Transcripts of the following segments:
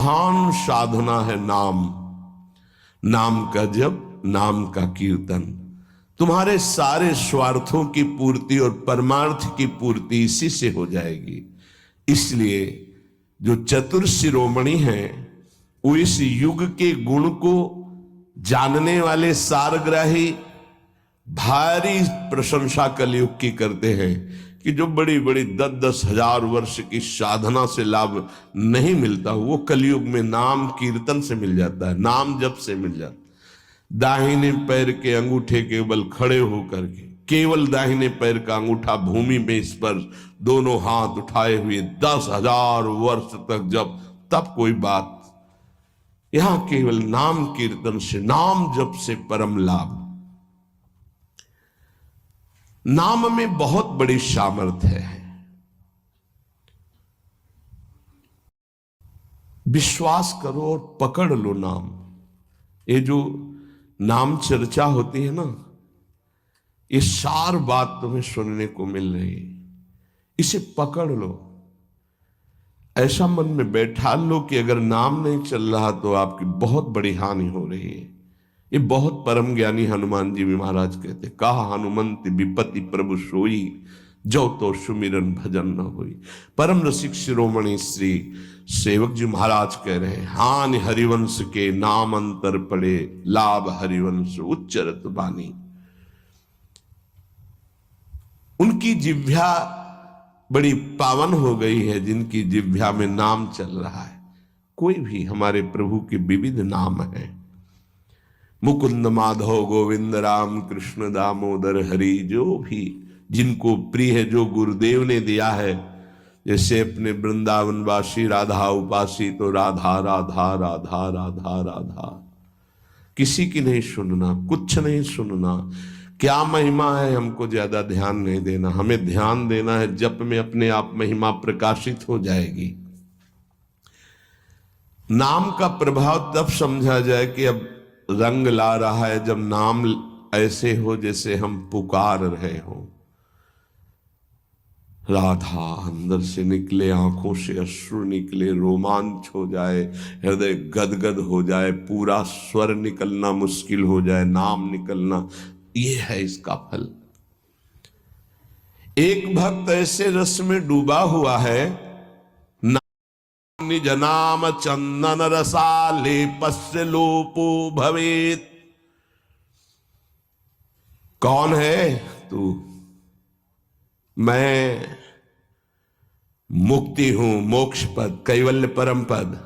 महान साधना है नाम, नाम का जप, नाम का कीर्तन। तुम्हारे सारे स्वार्थों की पूर्ति और परमार्थ की पूर्ति इसी से हो जाएगी। इसलिए जो चतुर शिरोमणि हैं वो इस युग के गुण को जानने वाले सारग्राही भारी प्रशंसा कलयुग की करते हैं कि जो बड़ी बड़ी 10-10 हजार वर्ष की साधना से लाभ नहीं मिलता वो कलयुग में नाम कीर्तन से मिल जाता है, नाम जप से मिल जाता है। दाहिने पैर के अंगूठे के बल खड़े होकर के केवल दाहिने पैर का अंगूठा भूमि में स्पर्श, दोनों हाथ उठाए हुए 10,000 वर्ष तक जब, तब कोई बात। यहां केवल नाम कीर्तन से, नाम जप से परम लाभ। नाम में बहुत बड़ी सामर्थ्य है। विश्वास करो और पकड़ लो नाम। ये जो नाम चर्चा होती है ना, ये सार बात तुम्हें सुनने को मिल रही है, इसे पकड़ लो। ऐसा मन में बैठा लो कि अगर नाम नहीं चल रहा तो आपकी बहुत बड़ी हानि हो रही है। ये बहुत परम ज्ञानी हनुमान जी भी महाराज कहते, कहा हनुमंत विपत्ति प्रभु सोई, जो तो सुमिरन भजन न होई। परम रसिक शिरोमणि श्री सेवक जी महाराज कह रहे हैं, हानि हरिवंश के नाम अंतर पड़े, लाभ हरिवंश उच्चरत बानी। उनकी जिह्वा बड़ी पावन हो गई है जिनकी जिह्वा में नाम चल रहा है। कोई भी हमारे प्रभु के विविध नाम है, मुकुंद माधव गोविंद राम कृष्ण दामोदर हरि, जो भी जिनको प्रिय है, जो गुरुदेव ने दिया है। जैसे अपने वृंदावनवासी राधा उपासी तो राधा राधा राधा राधा राधा, किसी की नहीं सुनना, कुछ नहीं सुनना। क्या महिमा है हमको ज्यादा ध्यान नहीं देना, हमें ध्यान देना है जप में अपने आप महिमा प्रकाशित हो जाएगी। नाम का प्रभाव तब समझा जाए कि अब रंग ला रहा है जब नाम ऐसे हो जैसे हम पुकार रहे हो। राधा अंदर से निकले, आंखों से अश्रु निकले, रोमांच हो जाए, हृदय गदगद हो जाए, पूरा स्वर निकलना मुश्किल हो जाए, नाम निकलना, ये है इसका फल। एक भक्त ऐसे रस में डूबा हुआ है, निज नाम चंदन रसाले पस्य लोपो भवेत। कौन है तू? मैं मुक्ति हूं, मोक्ष पद, कैवल्य परम पद।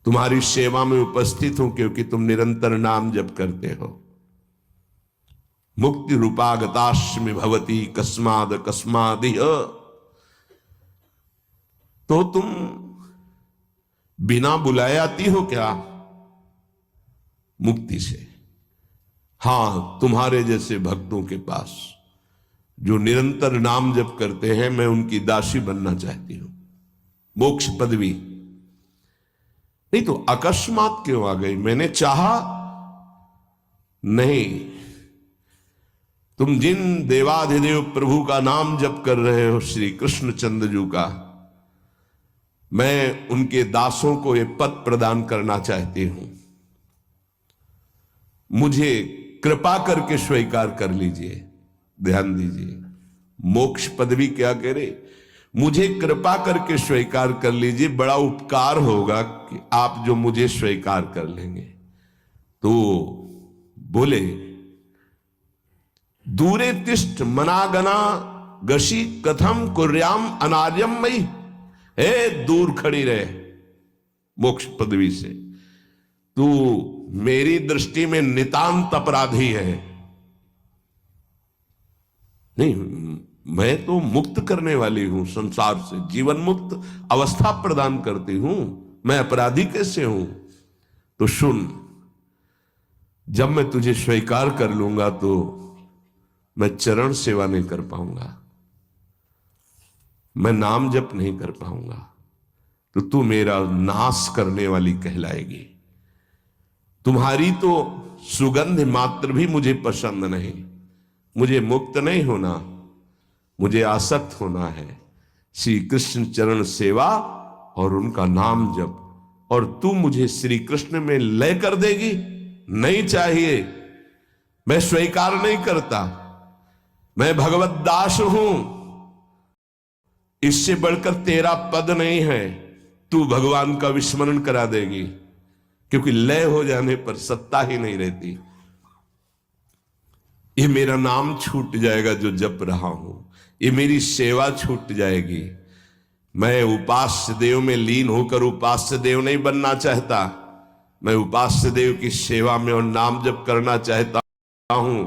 तुम्हारी सेवा में उपस्थित हूं क्योंकि तुम निरंतर नाम जप करते हो। मुक्ति रूपागताश्मि भवती कस्माद कस्मादिह। तो तुम बिना बुलाए आती हो क्या? मुक्ति से। हां, तुम्हारे जैसे भक्तों के पास जो निरंतर नाम जप करते हैं, मैं उनकी दासी बनना चाहती हूं। मोक्ष पदवी नहीं तो अकस्मात क्यों आ गई? मैंने चाहा नहीं। तुम जिन देवाधिदेव प्रभु का नाम जप कर रहे हो, श्री कृष्ण चंद्र का, मैं उनके दासों को ये पद प्रदान करना चाहती हूं। मुझे कृपा करके स्वीकार कर लीजिए। ध्यान दीजिए, मोक्ष पदवी क्या करे? मुझे कृपा करके स्वीकार कर लीजिए। बड़ा उपकार होगा कि आप जो मुझे स्वीकार कर लेंगे। तो बोले, दूरे तिष्ठ मनागना गशी कथम कुर्याम अनार्यम मई। हे, दूर खड़ी रहे मोक्ष पदवी से, तू मेरी दृष्टि में नितांत अपराधी है। नहीं, मैं तो मुक्त करने वाली हूं संसार से, जीवन मुक्त अवस्था प्रदान करती हूं। मैं अपराधी कैसे हूं? तो सुन, जब मैं तुझे स्वीकार कर लूंगा तो मैं चरण सेवा नहीं कर पाऊंगा, मैं नाम जप नहीं कर पाऊंगा, तो तू मेरा नाश करने वाली कहलाएगी। तुम्हारी तो सुगंध मात्र भी मुझे पसंद नहीं। मुझे मुक्त नहीं होना, मुझे आसक्त होना है। श्री कृष्ण चरण सेवा और उनका नाम जप, और तू मुझे श्री कृष्ण में लय कर देगी? नहीं चाहिए, मैं स्वीकार नहीं करता। मैं भगवत दास हूं, इससे बढ़कर तेरा पद नहीं है। तू भगवान का विस्मरण करा देगी, क्योंकि लय हो जाने पर सत्ता ही नहीं रहती। ये मेरा नाम छूट जाएगा जो जप रहा हूं, ये मेरी सेवा छूट जाएगी। मैं उपास्य देव में लीन होकर उपास्य देव नहीं बनना चाहता, मैं उपास्य देव की सेवा में और नाम जप करना चाहता हूं।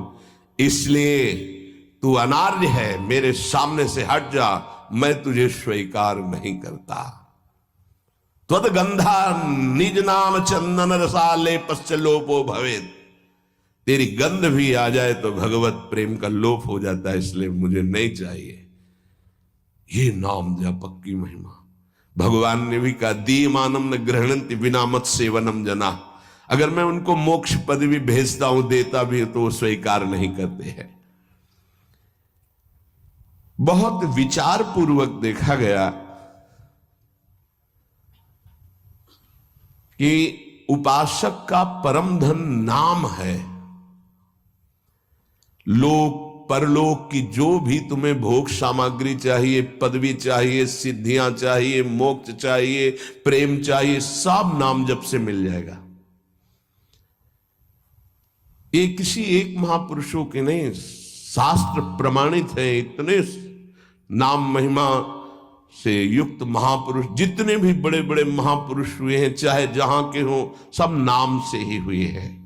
इसलिए तू अनार्य है, मेरे सामने से हट जा, मैं तुझे स्वीकार नहीं करता। त्वद गंधा निज नाम चंदन रसाले पश्चलोपो भवेद। तेरी गंध भी आ जाए तो भगवत प्रेम का लोप हो जाता है, इसलिए मुझे नहीं चाहिए। ये नाम जापक की महिमा। भगवान ने भी कहा, दीयमानम न ग्रहणंति बिना मत सेवनम जना। अगर मैं उनको मोक्ष पदवी भेजता हूं, देता भी तो वो स्वीकार नहीं करते हैं। बहुत विचार पूर्वक देखा गया कि उपासक का परम धन नाम है। लोक परलोक की जो भी तुम्हें भोग सामग्री चाहिए, पदवी चाहिए, सिद्धियां चाहिए, मोक्ष चाहिए, प्रेम चाहिए, सब नाम जप से मिल जाएगा। ये किसी एक महापुरुषों के नहीं, शास्त्र प्रमाणित है। इतने नाम महिमा से युक्त महापुरुष, जितने भी बड़े बड़े महापुरुष हुए हैं, चाहे जहां के हों, सब नाम से ही हुए हैं।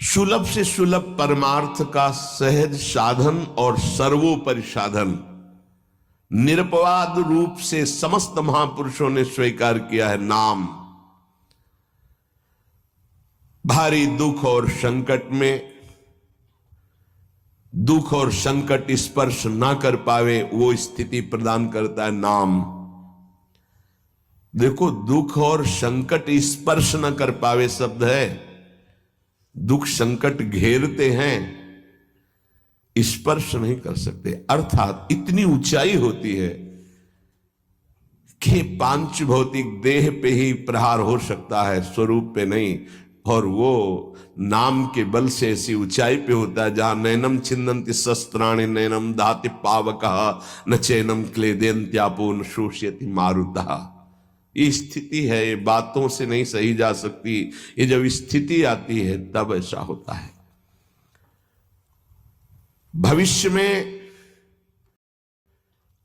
सुलभ से सुलभ परमार्थ का सहज साधन और सर्वोपरि साधन निरपवाद रूप से समस्त महापुरुषों ने स्वीकार किया है नाम। भारी दुख और संकट में, दुख और संकट स्पर्श ना कर पावे, वो स्थिति प्रदान करता है नाम। देखो, दुख और संकट स्पर्श ना कर पावे शब्द है। दुख संकट घेरते हैं, स्पर्श नहीं कर सकते। अर्थात इतनी ऊंचाई होती है कि पांच भौतिक देह पे ही प्रहार हो सकता है, स्वरूप पे नहीं। और वो नाम के बल से ऐसी ऊंचाई पे होता है जहां नैनम छिन्दन्ति शस्त्राणि नैनम दाति पावकः न चैनम क्लेदेन्त्यापो न शोष्यति मारुतः। ये स्थिति है, ये बातों से नहीं सही जा सकती। ये जब स्थिति आती है तब ऐसा होता है। भविष्य में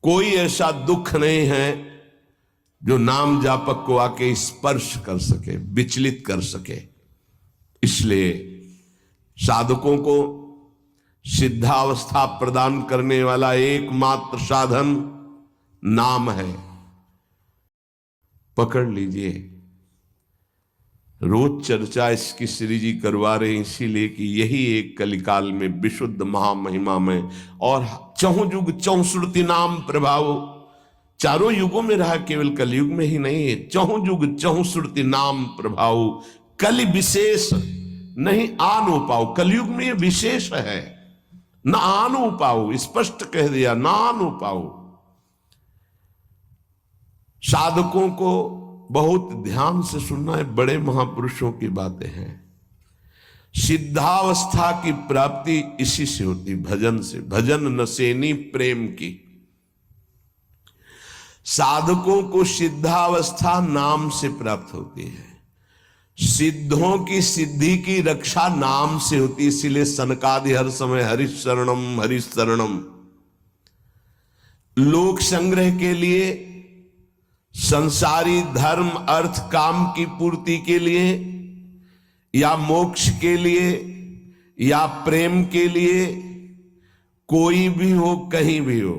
कोई ऐसा दुख नहीं है जो नाम जापक को आके स्पर्श कर सके, विचलित कर सके। इसलिए साधकों को सिद्धावस्था प्रदान करने वाला एकमात्र साधन नाम है। पकड़ लीजिए। रोज चर्चा इसकी श्री जी करवा रहे हैं, इसीलिए कि यही एक कलिकाल में विशुद्ध महामहिमा में और चहुं युग चहुश्रुति नाम प्रभाव, चारों युगों में रहा, केवल कलयुग में ही नहीं है। चहुं युग चहुश्रुति नाम प्रभाव, कलि विशेष नहीं आनो पाओ। कलयुग में ये विशेष है, ना आनो पाओ, स्पष्ट कह दिया, ना आनो पाओ। साधकों को बहुत ध्यान से सुनना है, बड़े महापुरुषों की बातें हैं। सिद्धावस्था की प्राप्ति इसी से होती, भजन से। भजन नसेनी प्रेम की। साधकों को सिद्धावस्था नाम से प्राप्त होती है। सिद्धों की सिद्धि की रक्षा नाम से होती, इसीलिए सनकादि हर समय हरिशरणम हरिशरणम। लोक संग्रह के लिए, संसारी धर्म अर्थ काम की पूर्ति के लिए, या मोक्ष के लिए, या प्रेम के लिए, कोई भी हो, कहीं भी हो,